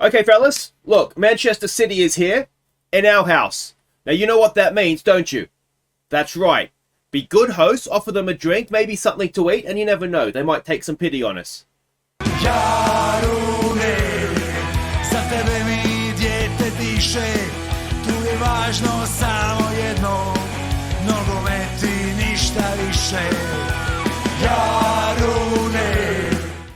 Okay, fellas, look, Manchester City is here in our house. Now, you know what that means, don't you? That's right. Be good hosts, offer them a drink, maybe something to eat, and you never know, they might take some pity on us. Jarune, za tebe mi dijete diše, tu je važno samo jedno, nogomet i ništa više. Jarune.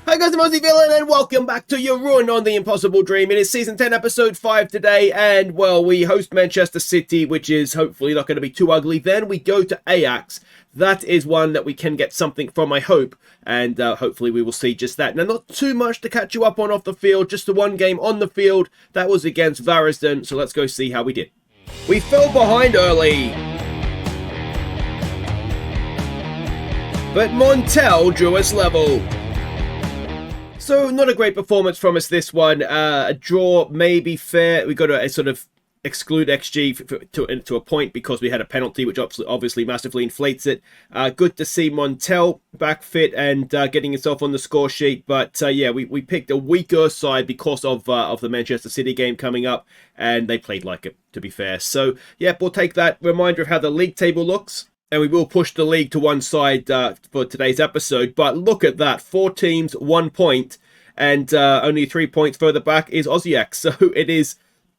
Hi guys, I'm Aussie Villain and welcome back to your run on The Impossible Dream. It is Season 10, Episode 5 today, and well, we host Manchester City, which is hopefully not going to be too ugly. Then we go to Ajax. That is one that we can get something from, I hope, and hopefully we will see just that. Now, not too much to catch you up on off the field, just the one game on the field. That was against Varisden, so let's go see how we did. We fell behind early, but Montel drew us level. So, not a great performance from us this one. A draw may be fair. We got to sort of exclude XG to a point because we had a penalty, which obviously massively inflates it. Good to see Montel back fit and getting himself on the score sheet. But yeah, we picked a weaker side because of the Manchester City game coming up, and they played like it, to be fair. So, yeah, we'll take that reminder of how the league table looks. And we will push the league to one side for today's episode. But look at that. 4 teams, 1 point. And only 3 points further back is Aussie. So it is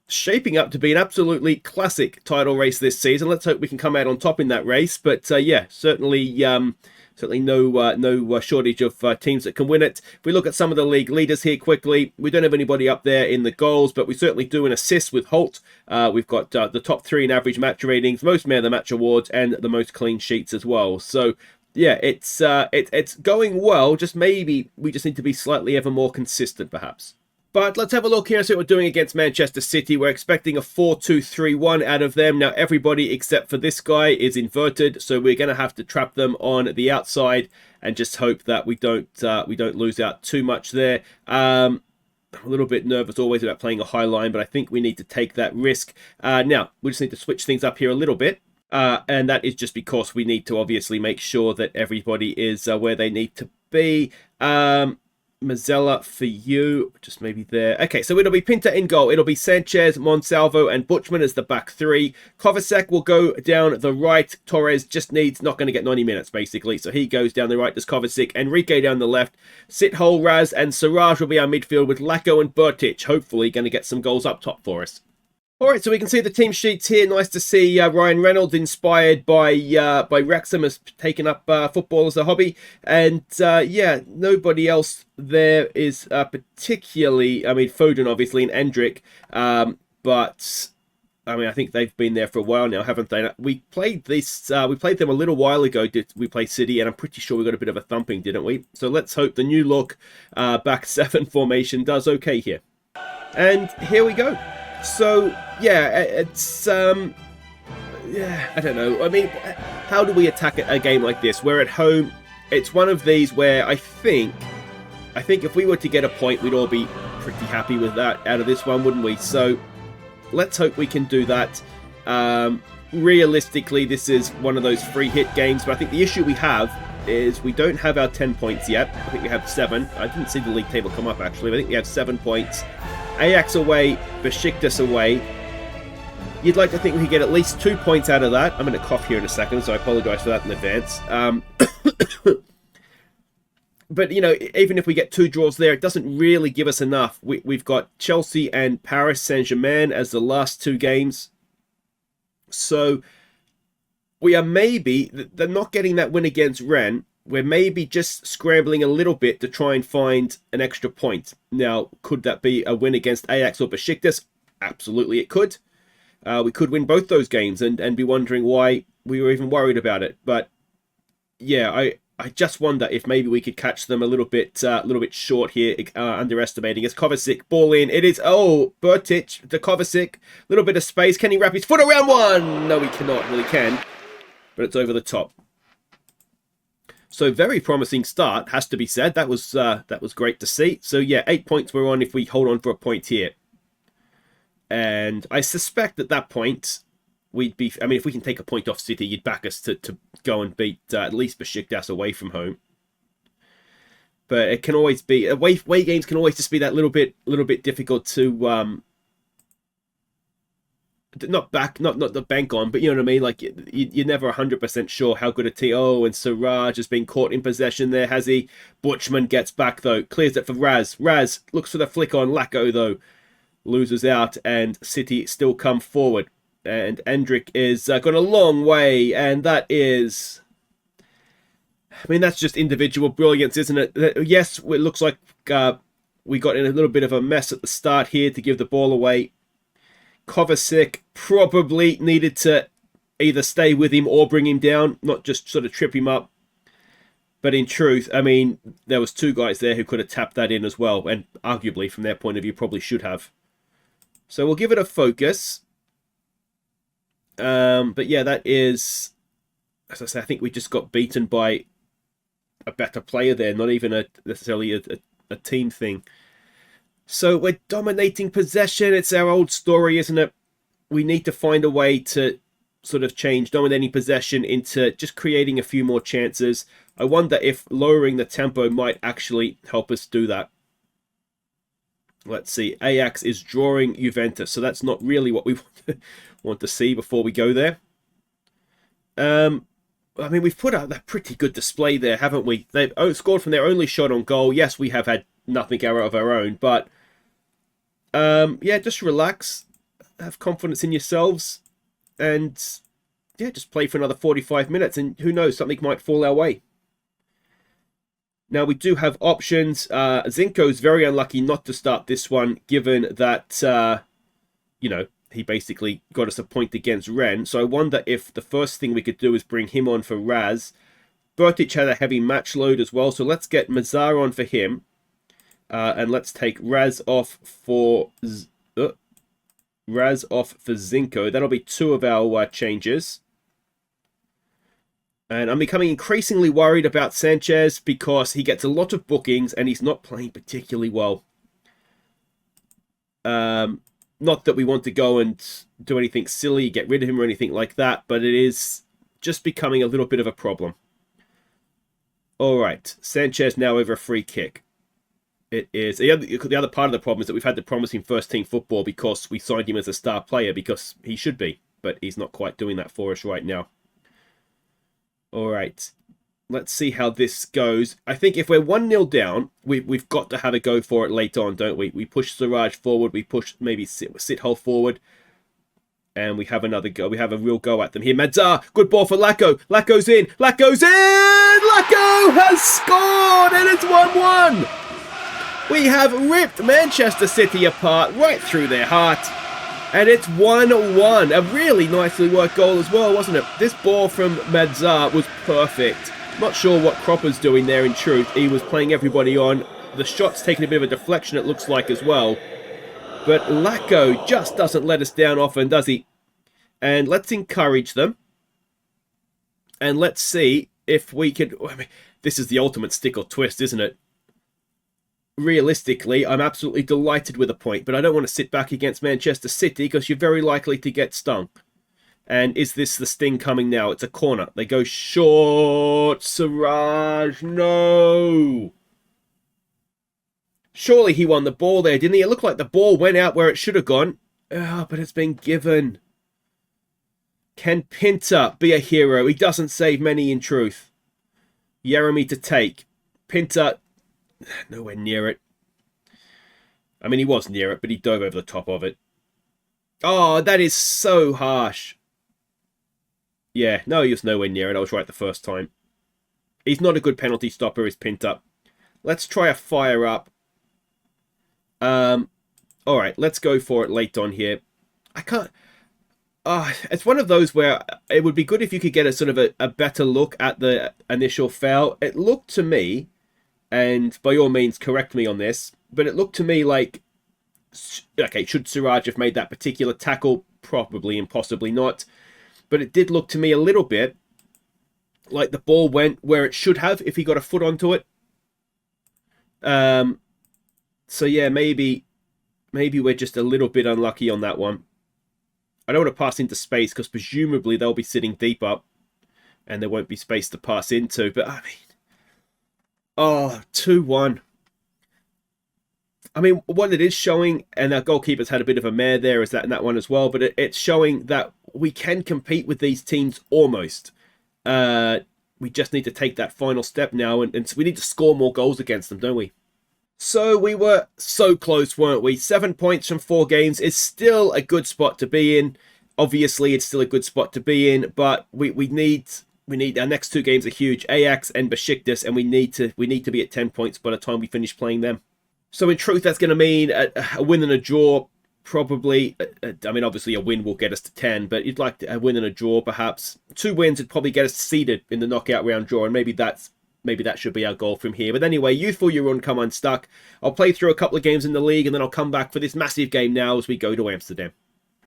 shaping up to be an absolutely classic title race this season. Let's hope we can come out on top in that race. But yeah, certainly no shortage of teams that can win it. If we look at some of the league leaders here quickly, we don't have anybody up there in the goals, but we certainly do in assists with Holt. We've got the top 3 in average match ratings, most man of the match awards, and the most clean sheets as well. So yeah, it's going well. Just maybe we just need to be slightly ever more consistent, perhaps. But let's have a look here and see what we're doing against Manchester City. We're expecting a 4-2-3-1 out of them. Now, everybody except for this guy is inverted, so we're going to have to trap them on the outside and just hope that we don't lose out too much there. I'm a little bit nervous always about playing a high line, but I think we need to take that risk. Now, we just need to switch things up here a little bit. And that is just because we need to obviously make sure that everybody is where they need to be. Mazzella for you, just maybe there. Okay, so it'll be Pinta in goal. It'll be Sanchez, Monsalvo, and Butchman as the back 3. Kovacic will go down the right. Torres just not going to get 90 minutes, basically. So he goes down the right, does Kovacic. Enrique down the left. Sithole, Raz, and Siraj will be our midfield with Lacko and Burtic. Hopefully going to get some goals up top for us. Alright, so we can see the team sheets here. Nice to see Ryan Reynolds, inspired by Wrexham, has taken up football as a hobby. And yeah, nobody else there is particularly, I mean, Foden obviously and Endrick. But I mean, I think they've been there for a while now, haven't they? We played them a little while ago. We played City, and I'm pretty sure we got a bit of a thumping, didn't we? So let's hope the new look back 7 formation does okay here. And here we go. So yeah, it's yeah, I don't know. I mean, how do we attack a game like this? We're at home. It's one of these where I think if we were to get a point, we'd all be pretty happy with that out of this one, wouldn't we? So let's hope we can do that. Realistically, this is one of those free hit games, but I think the issue we have is we don't have our 10 points yet. I think we have 7. I didn't see the league table come up actually, but I think we have 7 points. Ajax away, Besiktas away. You'd like to think we could get at least 2 points out of that. I'm going to cough here in a second, so I apologise for that in advance. But, you know, even if we get 2 draws there, it doesn't really give us enough. We've got Chelsea and Paris Saint-Germain as the last 2 games. So we are maybe, they're not getting that win against Rennes. We're maybe just scrambling a little bit to try and find an extra point. Now, could that be a win against Ajax or Besiktas? Absolutely it could. We could win both those games and be wondering why we were even worried about it. But yeah, I just wonder if maybe we could catch them a little bit short here, underestimating us. Kovacic, ball in. It is, Burtic to Kovacic. A little bit of space. Can he wrap his foot around one? No, he cannot. Well, he can. But it's over the top. So very promising start, has to be said. That was great to see. So yeah, 8 points we're on if we hold on for a point here. And I suspect at that point, we'd be... I mean, if we can take a point off City, you'd back us to go and beat at least Besiktas away from home. But it can always be away games can always just be that little bit difficult to not the bank on, but you know what I mean. Like you're never 100% sure how good a team. Oh, and Siraj has been caught in possession there, has he? Butchman gets back though, clears it for Raz. Raz looks for the flick on Lacko though, loses out, and City still come forward. And Endrick is gone a long way, and that is. I mean, that's just individual brilliance, isn't it? Yes, it looks like we got in a little bit of a mess at the start here to give the ball away. Kovacic probably needed to either stay with him or bring him down, not just sort of trip him up. But in truth, I mean, there was two guys there who could have tapped that in as well, and arguably, from their point of view, probably should have. So we'll give it a focus. But yeah, that is, as I say, I think we just got beaten by a better player there, not even necessarily a team thing. So we're dominating possession. It's our old story, isn't it? We need to find a way to sort of change dominating possession into just creating a few more chances. I wonder if lowering the tempo might actually help us do that. Let's see. Ajax is drawing Juventus, so that's not really what we want to see before we go there. I mean, we've put out a pretty good display there, haven't we? They've scored from their only shot on goal. Yes, we have had nothing out of our own, but yeah, just relax, have confidence in yourselves, and yeah, just play for another 45 minutes, and who knows, something might fall our way. Now, we do have options. Zinko's very unlucky not to start this one, given that, you know, he basically got us a point against Ren. So I wonder if the first thing we could do is bring him on for Raz. Bertic had a heavy match load as well, so let's get Mazar on for him. And let's take Raz off for Zinko. That'll be two of our changes. And I'm becoming increasingly worried about Sanchez because he gets a lot of bookings and he's not playing particularly well. Not that we want to go and do anything silly, get rid of him or anything like that, but it is just becoming a little bit of a problem. All right, Sanchez now over a free kick. It is the other part of the problem is that we've had to promise him first team football because we signed him as a star player because he should be, but he's not quite doing that for us right now. All right, let's see how this goes. I think if we're 1-0 down, we've got to have a go for it late on, don't we? We push Siraj forward, we push maybe Sithole forward, and we have another go. We have a real go at them here. Madzar, good ball for Lacko. Lacko's in. Lacko's in. Lacko has scored, and it's 1-1. We have ripped Manchester City apart right through their heart. And it's 1-1. A really nicely worked goal as well, wasn't it? This ball from Madzar was perfect. Not sure what Cropper's doing there in truth. He was playing everybody on. The shot's taking a bit of a deflection, it looks like, as well. But Lacko just doesn't let us down often, does he? And let's encourage them. And let's see if we could... I mean, this is the ultimate stick or twist, isn't it? Realistically, I'm absolutely delighted with a point, but I don't want to sit back against Manchester City because you're very likely to get stung. And is this the sting coming now? It's a corner. They go short. Siraj, no. Surely he won the ball there, didn't he? It looked like the ball went out where it should have gone. Oh, but it's been given. Can Pinter be a hero? He doesn't save many in truth. Jeremy to take. Pinter... nowhere near it. I mean, he was near it, but he dove over the top of it. Oh, that is so harsh. Yeah, no, he was nowhere near it. I was right the first time. He's not a good penalty stopper, is Pinter. Let's try a fire up. Alright, let's go for it late on here. I can't... it's one of those where it would be good if you could get a sort of a better look at the initial foul. It looked to me... and by all means, correct me on this, but it looked to me like, okay, should Siraj have made that particular tackle? Probably and possibly not. But it did look to me a little bit like the ball went where it should have if he got a foot onto it. So yeah, maybe we're just a little bit unlucky on that one. I don't want to pass into space because presumably they'll be sitting deep up and there won't be space to pass into. But I mean... Oh, 2-1. I mean, what it is showing, and our goalkeeper's had a bit of a mare there, is that in that one as well, but it's showing that we can compete with these teams almost. We just need to take that final step now, and we need to score more goals against them, don't we? So we were so close, weren't we? 7 points from 4 games is still a good spot to be in. Obviously, it's still a good spot to be in, but we need our next 2 games are huge. Ajax and Besiktas, and we need to be at 10 points by the time we finish playing them. So in truth, that's going to mean a win and a draw, probably. I mean, obviously a win will get us to 10, but you'd like a win and a draw, perhaps. 2 wins would probably get us seeded in the knockout round draw, and maybe that should be our goal from here. But anyway, Youthful Jarun come unstuck. I'll play through a couple of games in the league, and then I'll come back for this massive game now as we go to Amsterdam.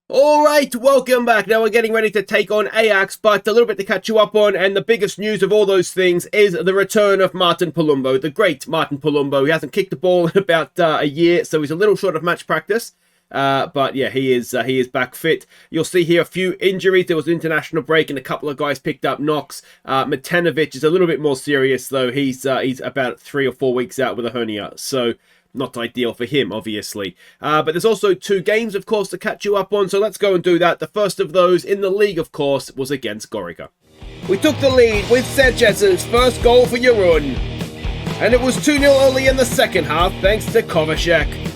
All right, welcome back. Now we're getting ready to take on Ajax, but a little bit to catch you up on, and the biggest news of all those things is the return of Martin Palumbo, the great Martin Palumbo. He hasn't kicked the ball in about a year, so he's a little short of match practice. But yeah, he is back fit. You'll see here a few injuries. There was an international break, and a couple of guys picked up knocks. Matanovic is a little bit more serious, though. He's about 3 or 4 weeks out with a hernia, so not ideal for him, obviously. But there's also 2 games, of course, to catch you up on, so let's go and do that. The first of those in the league, of course, was against Gorica. We took the lead with Sanchez's first goal for Jarun, and it was 2-0 early in the second half, thanks to Kovacic.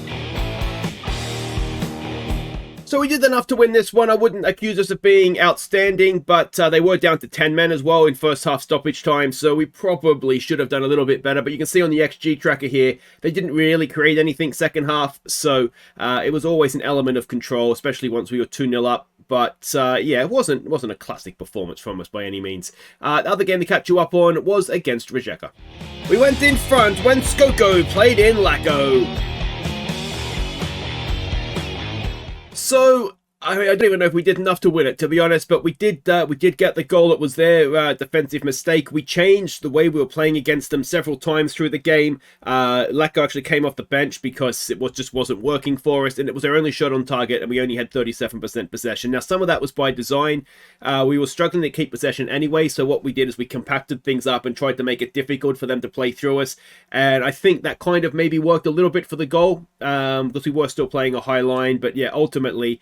So we did enough to win this one. I wouldn't accuse us of being outstanding, but they were down to 10 men as well in first half stoppage time, so we probably should have done a little bit better. But you can see on the XG tracker here, they didn't really create anything second half, so it was always an element of control, especially once we were 2-0 up. But yeah, it wasn't a classic performance from us by any means. The other game to catch you up on was against Rijeka. We went in front when Skoko played in Lacko. So, I don't even know if we did enough to win it, to be honest, but we did get the goal that was there, defensive mistake. We changed the way we were playing against them several times through the game. Lacko actually came off the bench because it just wasn't working for us, and it was our only shot on target, and we only had 37% possession. Now, some of that was by design. We were struggling to keep possession anyway, so what we did is we compacted things up and tried to make it difficult for them to play through us, and I think that kind of maybe worked a little bit for the goal, because we were still playing a high line, but yeah, ultimately,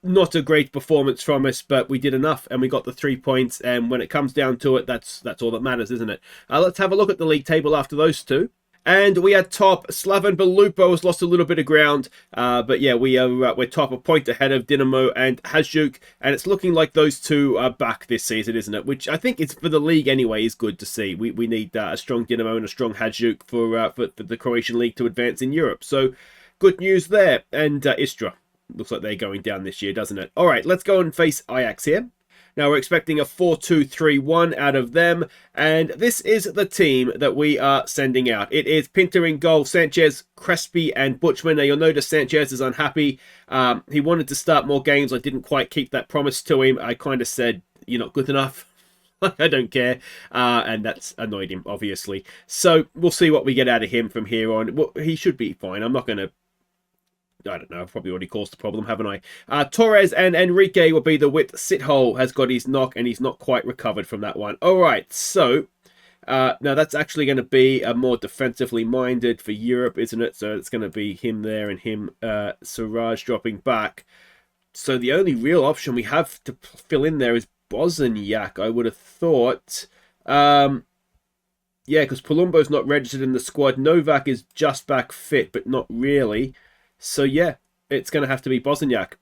not a great performance from us, but we did enough and we got the 3 points, and when it comes down to it, that's all that matters, isn't it? Let's have a look at the league table after those 2. And we had top. Slaven Belupo has lost a little bit of ground, but yeah, we're top, a point ahead of Dinamo and Hajduk, and it's looking like those 2 are back this season, isn't it? Which I think is, for the league anyway, is good to see. We need a strong Dinamo and a strong Hajduk for the Croatian league to advance in Europe. So good news there. And Istra. Looks like they're going down this year, doesn't it? All right, let's go and face Ajax here. Now, we're expecting a 4-2-3-1 out of them, and this is the team that we are sending out. It is Pinter in goal, Sanchez, Crespi, and Butchman. Now, you'll notice Sanchez is unhappy. He wanted to start more games. I didn't quite keep that promise to him. I kind of said, you're not good enough. I don't care, and that's annoyed him, obviously. So, we'll see what we get out of him from here on. Well, he should be fine. I'm not going to... I don't know, I've probably already caused the problem, haven't I? Torres and Enrique will be the width. Sithole has got his knock, and he's not quite recovered from that one. All right, so now that's actually going to be a more defensively minded for Europe, isn't it? So it's going to be him there and him, Siraj dropping back. So the only real option we have to fill in there is Bosniak, I would have thought. Yeah, because Palumbo's not registered in the squad. Novak is just back fit, but not really. So yeah, it's going to have to be Bosniak,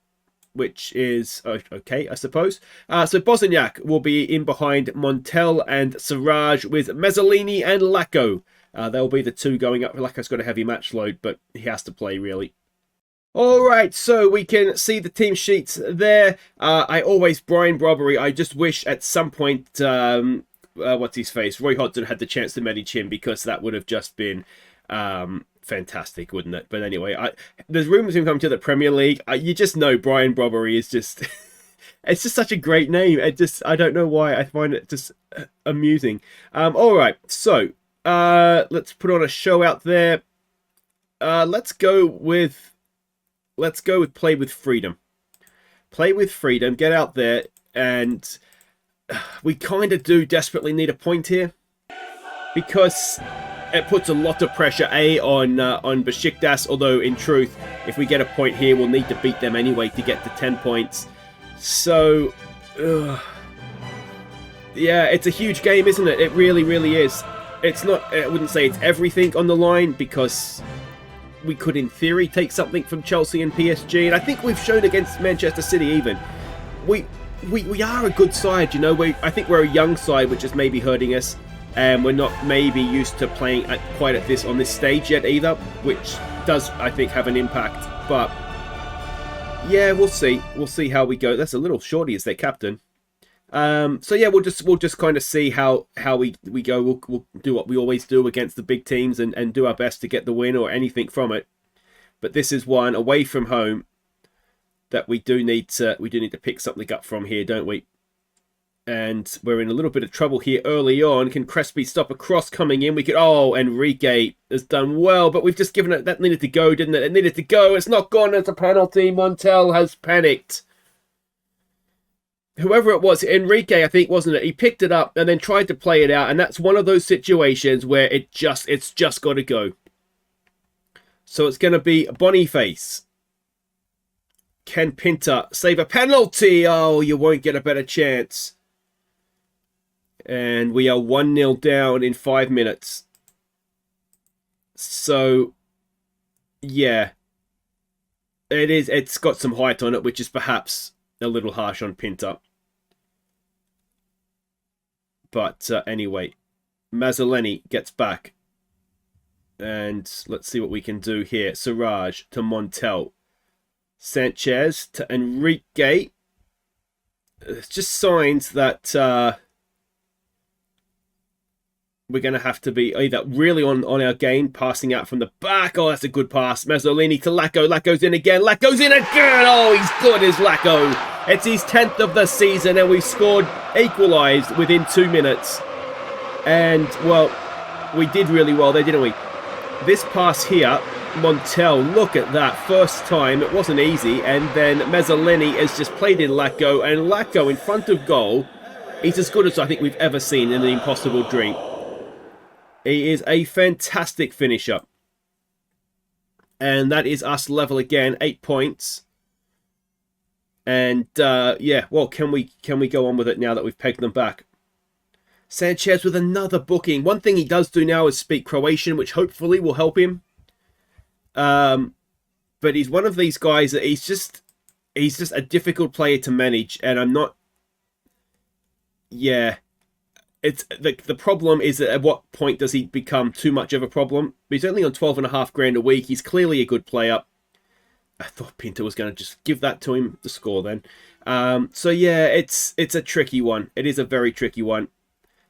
which is okay, I suppose. So Bosniak will be in behind Montel and Siraj with Mezzolini and Lacko. They'll be the 2 going up. Lacko's got a heavy match load, but he has to play, really. All right, so we can see the team sheets there. Brian Brobbery. I just wish at some point, what's his face? Roy Hodgson had the chance to manage him, because that would have just been... fantastic, wouldn't it? But anyway, there's rumours of him coming to the Premier League. You just know Brian Brobbery is just... it's just such a great name. I don't know why. I find it just amusing. All right, so let's put on a show out there. Let's go with Play with Freedom. Play with Freedom. Get out there, and we kind of do desperately need a point here, because it puts a lot of pressure on Besiktas, although in truth, if we get a point here, we'll need to beat them anyway to get to 10 points. So, yeah, it's a huge game, isn't it? It really, really is. It's not, I wouldn't say it's everything on the line, because we could, in theory, take something from Chelsea and PSG, and I think we've shown against Manchester City even. We are a good side, you know. I think we're a young side, which is maybe hurting us, and we're not maybe used to playing quite at this on this stage yet either, which does, I think, have an impact. But yeah, we'll see. We'll see how we go. That's a little shorty as their captain. So yeah, we'll just kind of see how we go. We'll do what we always do against the big teams and do our best to get the win or anything from it. But this is one away from home that we do need to pick something up from here, don't we? And we're in a little bit of trouble here early on. Can Crespi stop a cross coming in? We could. Oh, Enrique has done well, but we've just given it. That needed to go, didn't it? It needed to go. It's not gone as a penalty. Montiel has panicked. Whoever it was, Enrique, I think, wasn't it? He picked it up and then tried to play it out, and that's one of those situations where it's just got to go. So it's going to be Boniface. Can Pinter save a penalty? Oh, you won't get a better chance. And we are 1-0 down in 5 minutes. So, yeah. It's got some height on it, which is perhaps a little harsh on Pinter. But anyway, Mazzoleni gets back. And let's see what we can do here. Siraj to Montiel. Sanchez to Enrique. It's just signs that we're going to have to be either really on our game, passing out from the back. Oh, that's a good pass. Mazzolini to Lacko. Lacko's in again. Lacko's in again. Oh, he's good as Lacko. It's his 10th of the season, and we've scored, equalised within 2 minutes. And, well, we did really well there, didn't we? This pass here, Montiel, look at that. First time, it wasn't easy. And then Mazzolini has just played in Lacko, and Lacko in front of goal, he's as good as I think we've ever seen in an impossible dream. He is a fantastic finisher. And that is us level again, 8 points. And yeah, well, can we go on with it now that we've pegged them back? Sanchez with another booking. One thing he does do now is speak Croatian, which hopefully will help him. But he's one of these guys that he's just a difficult player to manage, and I'm not. Yeah. It's the problem is that at what point does he become too much of a problem? He's only on 12.5 grand a week. He's clearly a good player. I thought Pinto was going to just give that to him to score then. So yeah, it's a tricky one. It is a very tricky one.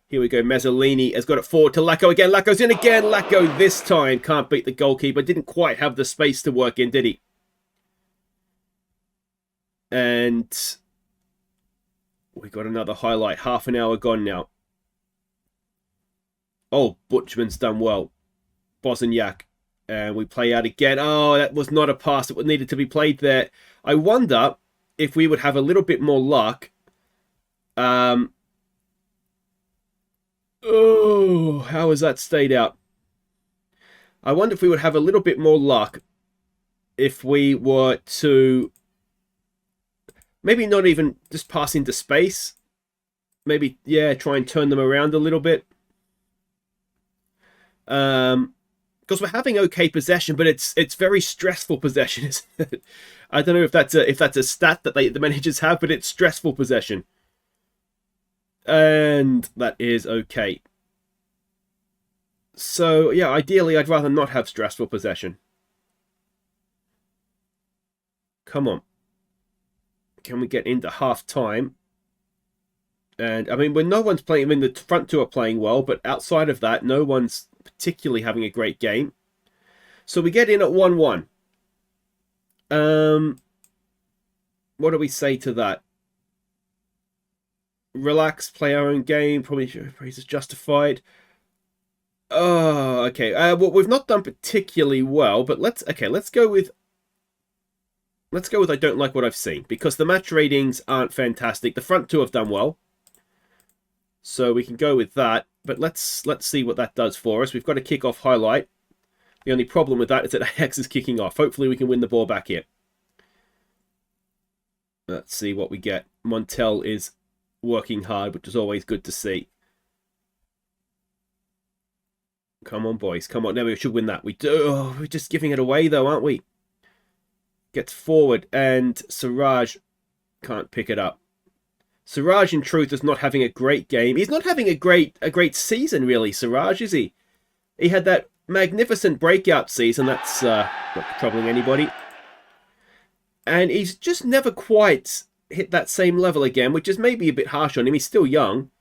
Here we go. Mazzolini has got it forward to Lacko again. Lacko's in again. Lacko this time can't beat the goalkeeper. Didn't quite have the space to work in, did he? And we got another highlight. Half an hour gone now. Oh, Butchman's done well. Bosniak. And we play out again. Oh, that was not a pass that needed to be played there. I wonder if we would have a little bit more luck. Oh, how has that stayed out? I wonder if we would have a little bit more luck if we were to maybe not even just pass into space. Maybe, yeah, try and turn them around a little bit. Because we're having okay possession, but it's very stressful possession, isn't it? I don't know if that's a stat that the managers have, but it's stressful possession. And that is okay. So, yeah, ideally, I'd rather not have stressful possession. Come on. Can we get into half-time? And, I mean, when no one's playing, I mean, the front two are playing well, but outside of that, no one's particularly having a great game. So we get in at 1-1. What do we say to that? Relax, play our own game. Probably praise is justified. Oh, okay. Well, we've not done particularly well, but let's go with I don't like what I've seen, because the match ratings aren't fantastic. The front two have done well, so we can go with that. But let's see what that does for us. We've got a kick-off highlight. The only problem with that is that Ajax is kicking off. Hopefully we can win the ball back here. Let's see what we get. Montel is working hard, which is always good to see. Come on, boys. Come on. No, we should win that. We do. Oh, we're just giving it away, though, aren't we? Gets forward, and Siraj can't pick it up. Siraj, in truth, is not having a great game. He's not having a great season, really, Siraj, is he? He had that magnificent breakout season. That's not troubling anybody. And he's just never quite hit that same level again, which is maybe a bit harsh on him. He's still young.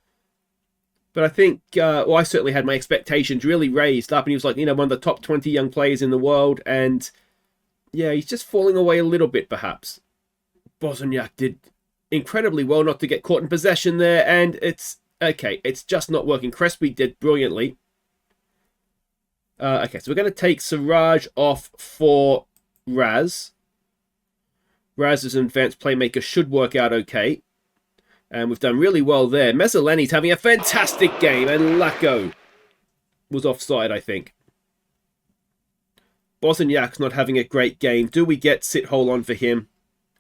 But I think, well, I certainly had my expectations really raised up. And he was like, you know, one of the top 20 young players in the world. And yeah, he's just falling away a little bit, perhaps. Bosniak did incredibly well not to get caught in possession there. And it's, okay, it's just not working. Crespi did brilliantly. Okay, so we're going to take Siraj off for Raz. Raz as an advanced playmaker should work out okay. And we've done really well there. Mezzaleni's having a fantastic game. And Lacko was offside, I think. Bosniak's not having a great game. Do we get Sithole on for him?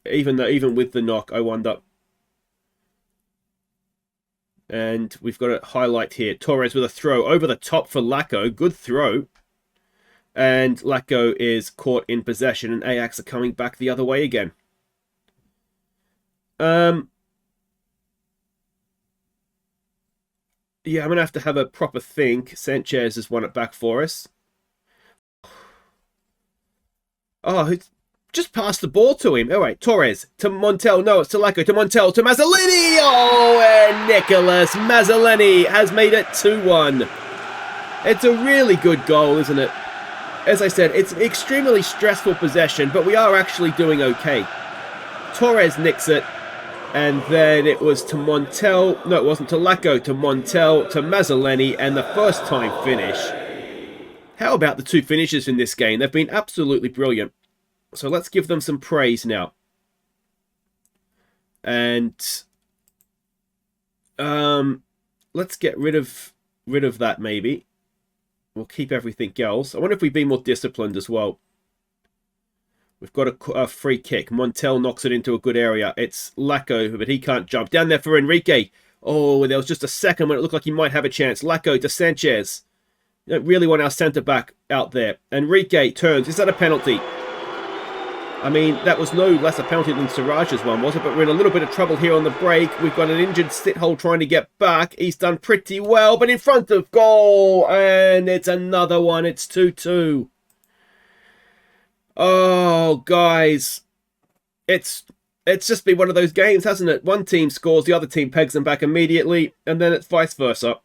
Even with the knock, I wonder. And we've got a highlight here. Torres with a throw over the top for Lacko. Good throw. And Lacko is caught in possession. And Ajax are coming back the other way again. Yeah, I'm going to have a proper think. Sanchez has won it back for us. Oh, just passed the ball to him. All right, Torres to Montel. No, it's to Lacko. To Montel. To Mazzolini. Oh, and Nicolas Mazzolini has made it 2-1. It's a really good goal, isn't it? As I said, it's an extremely stressful possession, but we are actually doing okay. Torres nicks it. And then it was to Montel. No, it wasn't to Lacko. To Montel. To Mazzolini. And the first time finish. How about the two finishes in this game? They've been absolutely brilliant. So let's give them some praise now. And let's get rid of that maybe. We'll keep everything else. I wonder if we've been more disciplined as well. We've got a free kick. Montel knocks it into a good area. It's Lacko, but he can't jump. Down there for Enrique. Oh, there was just a second when it looked like he might have a chance. Lacko to Sanchez. You don't really want our centre-back out there. Enrique turns. Is that a penalty? I mean, that was no less a penalty than Siraj's one, was it? But we're in a little bit of trouble here on the break. We've got an injured Sithole trying to get back. He's done pretty well, but in front of goal. And it's another one. It's 2-2. Oh, guys. It's just been one of those games, hasn't it? One team scores, the other team pegs them back immediately, and then it's vice versa.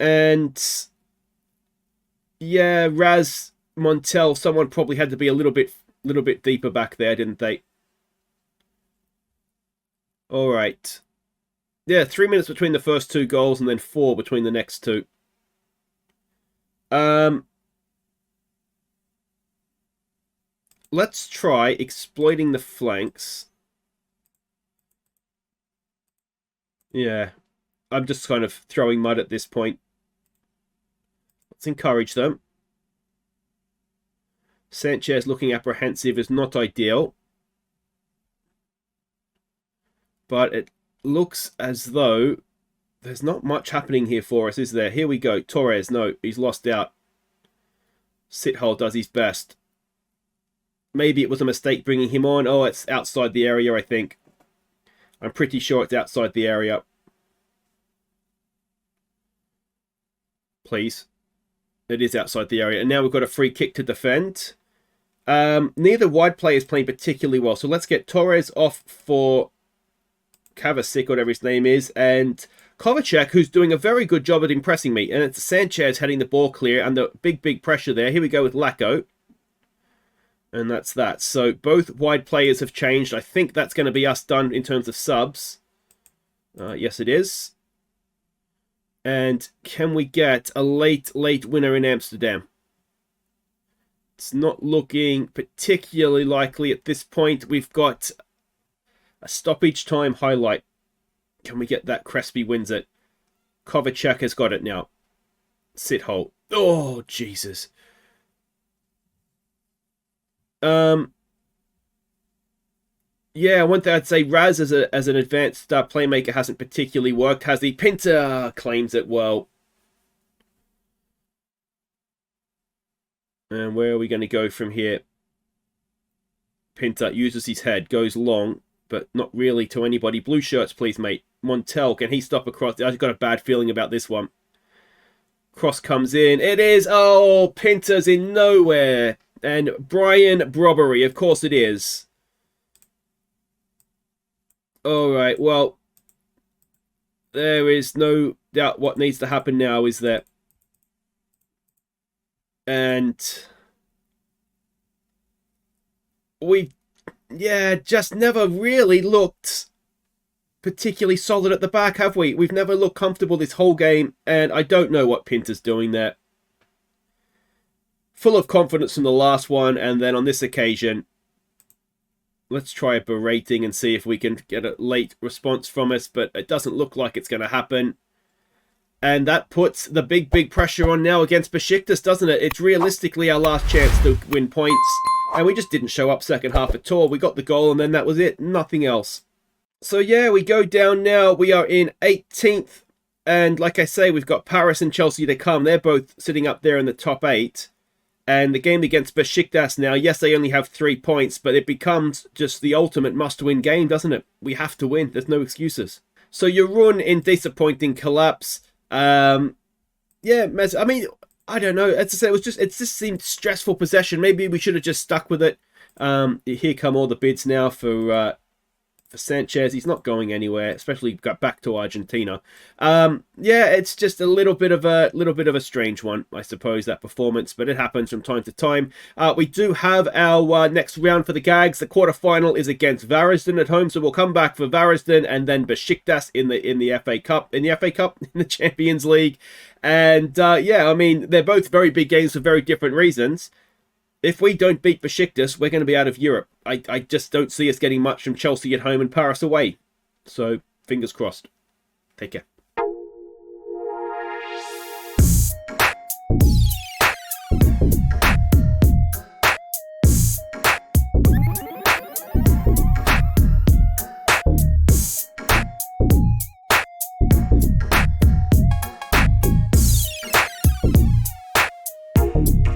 And yeah, Raz, Montel, someone probably had to be a little bit deeper back there, didn't they? All right. Yeah, 3 minutes between the first two goals and then 4 between the next two. Let's try exploiting the flanks. Yeah, I'm just kind of throwing mud at this point. Let's encourage them. Sanchez looking apprehensive is not ideal. But it looks as though there's not much happening here for us, is there? Here we go. Torres, no, he's lost out. Sithole does his best. Maybe it was a mistake bringing him on. Oh, it's outside the area, I think. I'm pretty sure it's outside the area. Please. It is outside the area. And now we've got a free kick to defend. Neither wide player is playing particularly well. So let's get Torres off for Kovacic, whatever his name is. And Kovacic, who's doing a very good job at impressing me. And it's Sanchez heading the ball clear under big pressure there. Here we go with Lacko. And that's that. So both wide players have changed. I think that's going to be us done in terms of subs. Yes, it is. And can we get a late winner in Amsterdam? It's not looking particularly likely at this point. We've got a stoppage time highlight. Can we get that? Crespi wins it. Kovacic has got it now. Sit hold. Oh, Jesus. Yeah, one thing I'd say, Raz as an advanced playmaker hasn't particularly worked, has he? Pinter claims it well. And where are we going to go from here? Pinter uses his head, goes long, but not really to anybody. Blue shirts, please, mate. Montel, can he stop across? I've got a bad feeling about this one. Cross comes in. It is. Oh, Pinter's in nowhere. And Brian Brobbery, of course it is. Alright, well, there is no doubt what needs to happen now is that. And we, just never really looked particularly solid at the back, have we? We've never looked comfortable this whole game, and I don't know what Pinter's doing there. Full of confidence from the last one, and then on this occasion, let's try a berating and see if we can get a late response from us, but it doesn't look like it's going to happen. And that puts the big pressure on now against Besiktas, doesn't it? It's realistically our last chance to win points, and we just didn't show up second half at all. We got the goal, and then that was it. Nothing else. So yeah, we go down now. We are in 18th, and like I say, we've got Paris and Chelsea to come. They're both sitting up there in the top 8. And the game against Besiktas now, yes, they only have 3 points, but it becomes just the ultimate must-win game, doesn't it? We have to win. There's no excuses. So Jarun in disappointing collapse. I mean, I don't know. As I say, it just seemed stressful possession. Maybe we should have just stuck with it. Here come all the bids now for Sanchez. He's not going anywhere, especially got back to Argentina. It's just a little bit of a strange one, I suppose, that performance, but it happens from time to time. We do have our next round for the Gags. The quarterfinal is against Varazden at home, so we'll come back for Varazden and then Besiktas in the FA Cup, in the Champions League. And I mean, they're both very big games for very different reasons. If we don't beat Besiktas, we're going to be out of Europe. I just don't see us getting much from Chelsea at home and Paris away. So, fingers crossed. Take care.